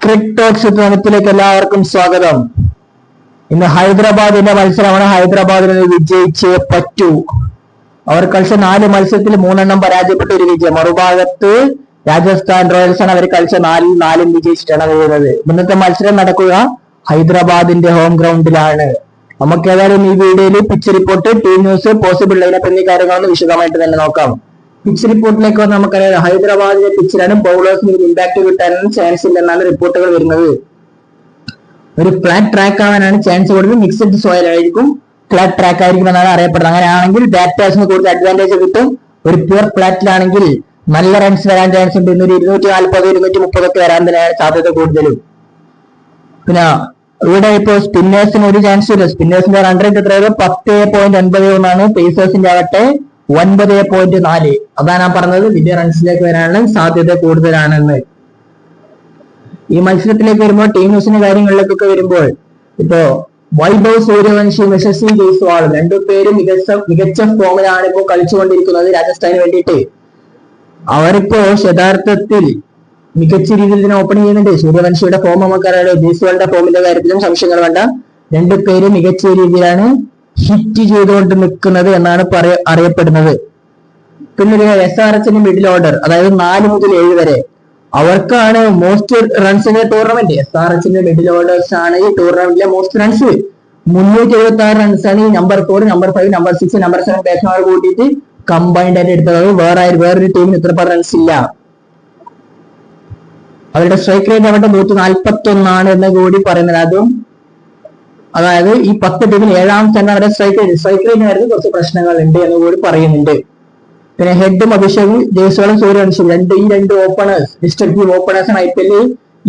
Cricket talks ത്രികോണത്തിലേക്ക് എല്ലാവർക്കും സ്വാഗതം. ഇന്ന് ഹൈദരാബാദിന്റെ മത്സരമാണ്. ഹൈദരാബാദിന് വിജയിച്ചേ പറ്റൂ. അവർ കളിച്ച 4 മത്സരത്തിൽ 3 പരാജയപ്പെട്ട ഒരു വിജയം. മറുഭാഗത്ത് രാജസ്ഥാൻ റോയൽസ് ആണ്. അവർ കളിച്ച 4 വിജയിച്ചിട്ടാണ് വരുന്നത്. ഇന്നത്തെ മത്സരം നടക്കുക ഹൈദരാബാദിന്റെ ഹോം ഗ്രൗണ്ടിലാണ്. നമുക്ക് ഏതായാലും ഈ വീഡിയോയിൽ pitch report, team news, possible lineup എന്നീ കാര്യങ്ങളൊന്ന് വിശദമായിട്ട് തന്നെ നോക്കാം. പിച്ച് റിപ്പോർട്ടിലേക്ക് വന്ന് നമുക്കറിയാം ഹൈദരാബാദിന്റെ പിച്ചിലാണ് ബൗളേഴ്സിന് ഇമ്പാക്ട് കിട്ടാനും ചാൻസ് ഇല്ലെന്നാണ് റിപ്പോർട്ടുകൾ വരുന്നത്. ഒരു ഫ്ലാറ്റ് ട്രാക്ക് ആവാനാണ് ചാൻസ് കൊടുക്കുന്നത്. മിക്സഡ് സോയിൽ ആയിരിക്കും, ഫ്ലാറ്റ് ട്രാക്ക് ആയിരിക്കും എന്നാണ് അറിയപ്പെടുന്നത്. അങ്ങനെയാണെങ്കിൽ ബാറ്റേഴ്സിന് കൂടുതൽ അഡ്വാൻറ്റേജ് കിട്ടും. ഒരു പ്യുവർ ഫ്ലാറ്റിലാണെങ്കിൽ നല്ല റൺസ് വരാൻ ചാൻസ് ഉണ്ട്. ഇന്നൊരു 240, 230 ഒക്കെ വരാൻ തന്നെയാണ് സാധ്യത കൂടുതലും. പിന്നെ ഇവിടെ ഇപ്പോൾ സ്പിന്നേഴ്സിന് ഒരു ചാൻസ് ഇല്ല. സ്പിന്നേഴ്സിന്റെ റൺ റേറ്റ് എത്രയത് 10.91 പേസേഴ്സിന്റെ ആവട്ടെ 9.4. അതാണ് ഞാൻ പറഞ്ഞത്, വലിയ റൺസിലേക്ക് വരാനുള്ള സാധ്യത കൂടുതലാണെന്ന്. ഈ മത്സരത്തിലേക്ക് വരുമ്പോൾ ടീം ന്യൂസിന്റെ കാര്യങ്ങളിലേക്കൊക്കെ വരുമ്പോൾ ഇപ്പോ വൈഭവ് സൂര്യവംശി, യശസ്വി ജയ്സ്വാൾ രണ്ടുപേരും മികച്ച ഫോമിലാണ് ഇപ്പോൾ കളിച്ചുകൊണ്ടിരിക്കുന്നത് രാജസ്ഥാന് വേണ്ടിയിട്ട്. അവരിപ്പോ യഥാർത്ഥത്തിൽ മികച്ച രീതിയിൽ ഇതിനെ ഓപ്പൺ ചെയ്യുന്നുണ്ട്. സൂര്യവംശിയുടെ ഫോം നമുക്കറിയാലോ. ജയ്സ്വാളിന്റെ ഫോമിന്റെ കാര്യത്തിലും സംശയങ്ങൾ വേണ്ട. രണ്ടുപേരും മികച്ച രീതിയിലാണ് ഹിറ്റ് ചെയ്തുകൊണ്ട് നിൽക്കുന്നത് എന്നാണ് അറിയപ്പെടുന്നത്. പിന്നെ SRHന്റെ മിഡിൽ ഓർഡർ, അതായത് 4 മുതൽ 7 വരെ അവർക്കാണ് മോസ്റ്റ് റൺസിന്റെ ടൂർണമെന്റ്. SRHന്റെ മിഡിൽ ഓർഡേഴ്സ് ആണ് ഈ ടൂർണമെന്റിലെ മോസ്റ്റ് റൺസ്. 376 റൺസാണ് ഈ നമ്പർ 4, നമ്പർ 5, നമ്പർ 6, നമ്പർ 7 ബാറ്റ്സ്മാർ കൂട്ടിയിട്ട് കമ്പൈൻഡ് ആയിട്ട് എടുത്തത്. വേറൊരു ടീമിന് ഇത്ര റൺസ് ഇല്ല. അവരുടെ സ്ട്രൈക്ക് റേറ്റ് അവിടെ 141 എന്ന് കൂടി പറയുന്നത്. അതും അതായത് ഈ 10 ടീമിൽ 7ാമത്തെ അവരുടെ സ്ട്രൈക്ക് റേറ്റ് ആയിരുന്നു കുറച്ച് പ്രശ്നങ്ങൾ ഉണ്ട് എന്ന് കൂടി പറയുന്നുണ്ട്. പിന്നെ ഹെഡും അഭിഷേകും ജയ്സ്വാളും സൂര്യവംശിയും ഈ രണ്ട് ഓപ്പണേഴ്സ് ഡിസ്ട്രക്റ്റീവ് ഓപ്പണേഴ്സ് ആണ്. IPL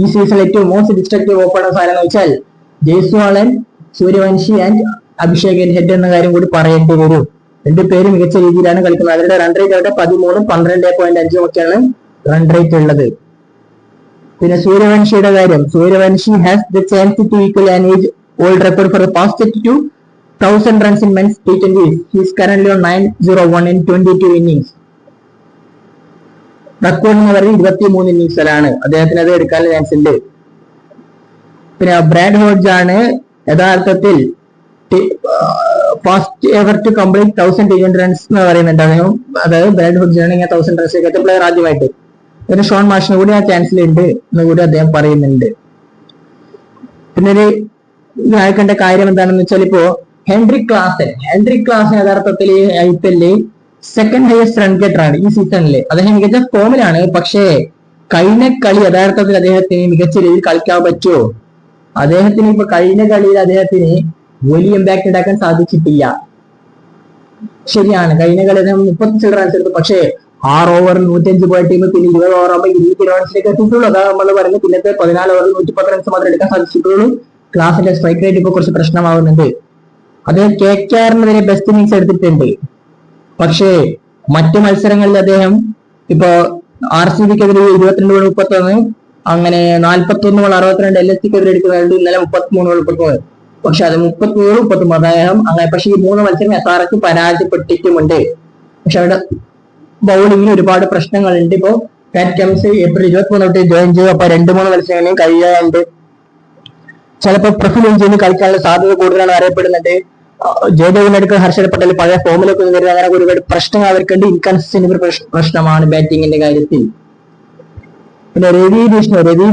ഈ സീസണിൽ ഏറ്റവും മോസ്റ്റ് ഡിസ്ട്രക്റ്റീവ് ഓപ്പണേഴ്സ് ആരെന്ന് വെച്ചാൽ ജയ്സ്വാളൻ, സൂര്യവംശി ആൻഡ് അഭിഷേക് ഹെഡ് എന്ന കാര്യം കൂടി പറയേണ്ടി വരും. രണ്ടുപേരും മികച്ച രീതിയിലാണ് കളിക്കുന്നത്. അവരുടെ റൺ റേറ്റ് അവിടെ 13, 12.5 ഒക്കെയാണ് റൺ റേറ്റ് ഉള്ളത്. പിന്നെ സൂര്യവംശിയുടെ കാര്യം, Suryavanshi has the chance to equal an age old record for the past 32,000 runs in men's T20s. He is currently on 901 in 22 innings. Record എന്ന് പറയുന്നത് 23 ഇന്നിംഗ്സിലാണ്. അദ്ദേഹത്തിന് അത് എടുക്കാൻ ചാൻസ് ഉണ്ട്. പിന്നെ ബ്രാഡ് ഹോഡ്ജ് ആണ് യഥാർത്ഥത്തിൽ first ever to complete 1000 T20 runs എന്ന് പറയുന്നുണ്ട് അദ്ദേഹം. അതായത് ബ്രാഡ് ഹോഡ്ജ് ആണ് ഇങ്ങനെ 1000 റൺസ് ഏറ്റവും പ്ലെയർ ആദ്യമായിട്ട്. പിന്നെ ഷോൺ മാഷിന് കൂടി ആ ചാൻസിലുണ്ട് എന്ന് കൂടി അദ്ദേഹം പറയുന്നുണ്ട്. പിന്നെ ഒരു വായിക്കേണ്ട കാര്യം എന്താണെന്ന് വെച്ചാൽ ഇപ്പോ ഹെൻഡ്രിക് ക്ലാസൻ യഥാർത്ഥത്തിൽ IPL second highest run getter ആണ് ഈ സീസണിൽ. അദ്ദേഹം മികച്ച ഫോമിലാണ്. പക്ഷേ കഴിഞ്ഞ കളി യഥാർത്ഥത്തിൽ അദ്ദേഹത്തിന് മികച്ച രീതിയിൽ കളിക്കാൻ പറ്റുമോ? അദ്ദേഹത്തിന് ഇപ്പൊ കഴിഞ്ഞ കളിയിൽ അദ്ദേഹത്തിന് വലിയ ഇമ്പാക്ട് ഉണ്ടാക്കാൻ സാധിച്ചിട്ടില്ല. ശരിയാണ്, കഴിഞ്ഞ കളി അദ്ദേഹം 36 റൺസ് എടുത്തു. പക്ഷേ 6 ഓവറിൽ 105 പോയ ടീം പിന്നെ 20 ഓവർ ആകുമ്പോൾ 20 റൺസിലേക്ക് എത്തിയിട്ടുള്ളൂ. അതാണ് നമ്മൾ പറയുന്നത്. പിന്നത്തെ 14 ഓവറിൽ 110 റൺസ് മാത്രമേ എടുക്കാൻ സാധിച്ചിട്ടുള്ളൂ. ക്ലാസിന്റെ സ്ട്രൈക്ക് റേറ്റ് ഇപ്പൊ കുറച്ച് പ്രശ്നമാവുന്നുണ്ട്. അദ്ദേഹം KKRനെതിരെ ബെസ്റ്റ് ഇന്നിംഗ്സ് എടുത്തിട്ടുണ്ട്. പക്ഷേ മറ്റു മത്സരങ്ങളിൽ അദ്ദേഹം ഇപ്പോ RCBക്കെതിരെ 22-31, അങ്ങനെ 41 62 LSCക്കെതിരെ എടുക്കുന്നുണ്ട്. ഇന്നലെ 33 33. പക്ഷെ അത് 33 33 അദ്ദേഹം അങ്ങനെ. പക്ഷെ ഈ 3 മത്സരം SRH പരാജയപ്പെട്ടിട്ടുമുണ്ട്. പക്ഷെ അവിടെ ബൗളിങ്ങിന് ഒരുപാട് പ്രശ്നങ്ങളുണ്ട്. ഇപ്പോ പാറ്റ് കമ്മിൻസ് ഏപ്രിൽ 23 തൊട്ട് ജോയിൻ ചെയ്തു. അപ്പൊ 2-3 മത്സരങ്ങളെയും കഴിയാറുണ്ട്. ചിലപ്പോൾ പ്രഫുൽ ഇഞ്ചിന് കളിക്കാനുള്ള സാധ്യത കൂടുതലാണ് അറിയപ്പെടുന്നുണ്ട്. ജയദേവിനടുക്ക് ഹർഷൽ പട്ടേൽ പഴയ ഫോമിലൊക്കെ വരുന്നത്. അങ്ങനെ ഒരുപാട് പ്രശ്നങ്ങൾ അവർക്കുണ്ട്. ഇൻകൺസിസ്റ്റന്റ് പ്രശ്നമാണ് ബാറ്റിങ്ങിന്റെ കാര്യത്തിൽ. പിന്നെ രവി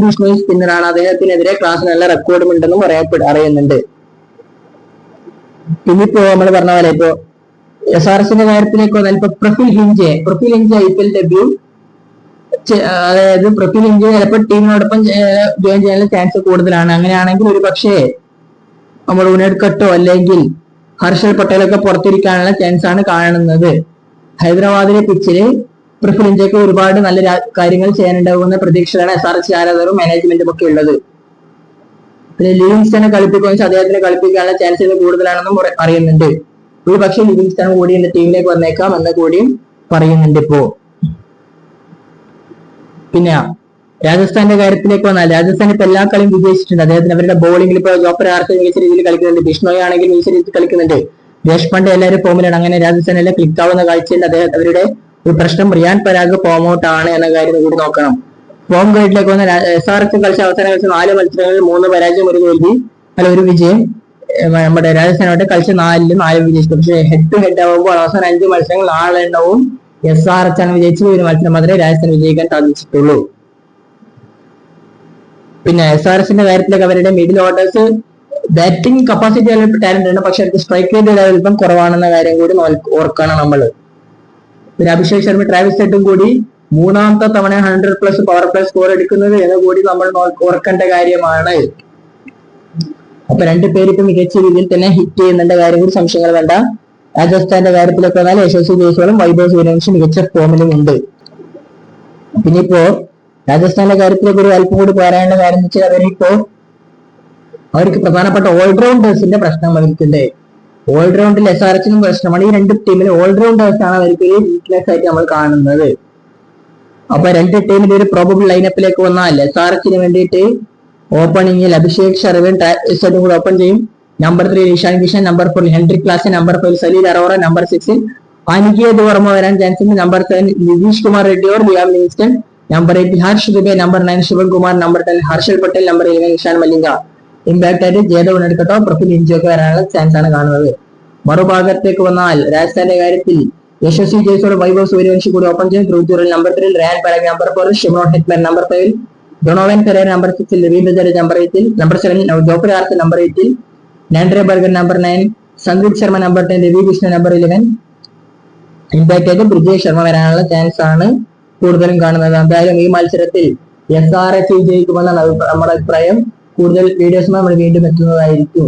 ബിഷ്ണോയി സ്പിന്നറാണ്. അദ്ദേഹത്തിനെതിരെ ക്ലാസ് നല്ല റെക്കോർഡും ഉണ്ടെന്നും അറിയുന്നുണ്ട്. പിന്നിപ്പോ നമ്മൾ പറഞ്ഞ പോലെ ഇപ്പോ SRHന്റെ കാര്യത്തിലേക്ക് വന്നാൽ ഇപ്പൊ പ്രഫുൽ ഇഞ്ച് IPL ഡെബ്യൂ, അതായത് പ്രഫുൽ ഇഞ്ച് ചിലപ്പോൾ ടീമിനോടൊപ്പം ജോയിൻ ചെയ്യാനുള്ള ചാൻസ് കൂടുതലാണ്. അങ്ങനെയാണെങ്കിൽ ഒരു പക്ഷേ നമ്മൾ ഉനഡ്കട്ടോ അല്ലെങ്കിൽ ഹർഷൽ പട്ടേലൊക്കെ പുറത്തിരിക്കാനുള്ള ചാൻസ് ആണ് കാണുന്നത്. ഹൈദരാബാദിലെ പിച്ചില് പ്രഫുൽ ഇഞ്ചയ്ക്ക് ഒരുപാട് നല്ല കാര്യങ്ങൾ ചെയ്യാനുണ്ടാകുന്ന പ്രതീക്ഷയിലാണ് SRH ആരാധകരും മാനേജ്മെന്റും ഒക്കെ ഉള്ളത്. പിന്നെ ലിവിങ്സ്റ്റനെ കളിപ്പിക്കുകയും അദ്ദേഹത്തിനെ കളിപ്പിക്കാനുള്ള ചാൻസുകൾ കൂടുതലാണെന്നും അറിയുന്നുണ്ട്. ഒരു പക്ഷേ ലിവിങ്സ്റ്റൺ കൂടി എന്റെ ടീമിലേക്ക് വന്നേക്കാം എന്ന് കൂടിയും പറയുന്നുണ്ട് ഇപ്പോ. പിന്നെ രാജസ്ഥാന്റെ കാര്യത്തിലേക്ക് വന്നാൽ രാജസ്ഥാൻ ഇപ്പൊ എല്ലാ കളിയും വിജയിച്ചിട്ടുണ്ട്. അദ്ദേഹത്തിന് അവരുടെ ബോളിംഗിൽ ഇപ്പൊ ജോഫർ ആർച്ചർ മികച്ച രീതിയിൽ കളിക്കുന്നുണ്ട്. ബിഷ്ണോയി ആണെങ്കിൽ മികച്ച രീതിയിൽ കളിക്കുന്നുണ്ട്. ദേശ്പാണ്ഡെ എല്ലാവരും ഫോമിലാണ്. അങ്ങനെ രാജസ്ഥാൻ എല്ലാം ക്ലിക്ക് ആവുന്ന കാഴ്ചയിൽ അവരുടെ ഒരു പ്രശ്നം റിയാൻ പരാഗ് ഫോം ഔട്ട് ആണ് എന്ന കാര്യം കൂടി നോക്കണം. ഫോം ഗൈഡിലേക്ക് വന്ന SRH കളിച്ച അവസാനം കളിച്ച 4 മത്സരങ്ങളിൽ 3 പരാജയം, 1 തോൽവി, ഒരു വിജയം. നമ്മുടെ രാജസ്ഥാനായിട്ട് കളിച്ച 4-ൽ 4 വിജയിച്ചു. പക്ഷേ ഹെഡ് ടു ഹെഡ് ആവുമ്പോൾ അവസാനം 5 മത്സരങ്ങൾ 4 എണ്ണവും SRH ആണ് വിജയിച്ചത്. ഒരു മത്സരം മാത്രമേ രാജസ്ഥാൻ വിജയിക്കാൻ സാധിച്ചിട്ടുള്ളൂ. പിന്നെ SRHന്റെ കാര്യത്തിലേക്ക് അവരുടെ middle orders batting capacity talent ഉണ്ട്, പക്ഷെ അവർക്ക് സ്ട്രൈക്ക് റേറ്റ് അല്പം കുറവാണെന്ന കാര്യം കൂടി ഓർക്കണം നമ്മൾ. പിന്നെ അഭിഷേക് ശർമ്മ, ട്രാവിസ് ഹെഡും കൂടി 3ാമത്തെ തവണ 100+ പവർ പ്ലേ സ്കോർ എടുക്കുന്നത് എന്ന് കൂടി നമ്മൾ ഓർക്കേണ്ട കാര്യമാണ്. അപ്പൊ 2 പേര് ഇപ്പൊ മികച്ച രീതിയിൽ തന്നെ ഹിറ്റ് ചെയ്യുന്നുണ്ട്, കാര്യം കൂടി സംശയങ്ങൾ വേണ്ട. രാജസ്ഥാന്റെ കാര്യത്തിലൊക്കെ വന്നാൽ യശസ്വി ജയ്സ്വാളും വൈഭവ് സൂര്യവംശിയും മികച്ച ഫോമിലും ഉണ്ട്. പിന്നെ ഇപ്പോ രാജസ്ഥാന്റെ കാര്യത്തിലേക്ക് ഒരു അല്പം കൂടി പറയാനുള്ള കാര്യം എന്ന് വെച്ചാൽ അവർക്ക് പ്രധാനപ്പെട്ട ഓൾറൗണ്ടേഴ്സിന്റെ പ്രശ്നം അവർക്കുണ്ട്. ഓൾറൗണ്ടിൽ SRHനും പ്രശ്നമാണ്. ഈ 2 ടീമിലും ഓൾറൗണ്ടേഴ്സ് ആണ് അവർക്ക് ഒരു വീക്ക്നെസ് ആയിട്ട് നമ്മൾ കാണുന്നത്. അപ്പൊ 2 ടീമിന്റെ ഒരു പ്രോബബിൾ ലൈനപ്പിലേക്ക് വന്നാൽ SRHന് വേണ്ടിയിട്ട് ഓപ്പണിംഗിൽ അഭിഷേക് ശർമ്മയും ട്രാവിസ് ഹെഡും കൂടെ ഓപ്പൺ ചെയ്യും. Number 3 Ishan Kishan, number 4 Heinrich Klaasen, number 5 Salil Arora, number 6 Aniket Verma വരാൻ ചാൻസ് ഉണ്ട്. Number 7 Nitish Kumar Reddy or Liam Livingstone, number 8 Harsh Dubey, number 9 Shivang Kumar, number 10 Harshal Patel, number 11 Eshan Malinga. Impact ആയിട്ട് ജേതവ് ഉണ്ണിക്കട്ടോ, പ്രഫുൽ ഇഞ്ചിയൊക്കെ വരാനുള്ള ചാൻസ് ആണ് കാണുന്നത്. മറുഭാഗത്തേക്ക് വന്നാൽ രാജസ്ഥാന്റെ കാര്യത്തിൽ യശസ്വി ജയ്സ്വാൾ, വൈഭവ് സൂര്യവംശി കൂടി ഓപ്പൺ ചെയ്യും. ത്രൂജൂറിൽ number 3 Riyan Parag, number 4 Shimron Hetmyer, number 5 Donovan Ferreira, number 6 Ravindra Jadeja, number 8 number 7 Jofra Archer, number 8 Nandre Burger, number 9 Sandeep Sharma, number 10 Ravi Krishna, number 11. Impact ആയിട്ട് ബ്രിജേഷ് ശർമ്മ വരാനുള്ള ചാൻസ് ആണ് കൂടുതലും കാണുന്നത്. എന്തായാലും ഈ മത്സരത്തിൽ SRH വിജയിക്കുമെന്നാണ് നമ്മുടെ അഭിപ്രായം. കൂടുതൽ വീഡിയോസുമായി നമ്മൾ വീണ്ടും എത്തുന്നതായിരിക്കും.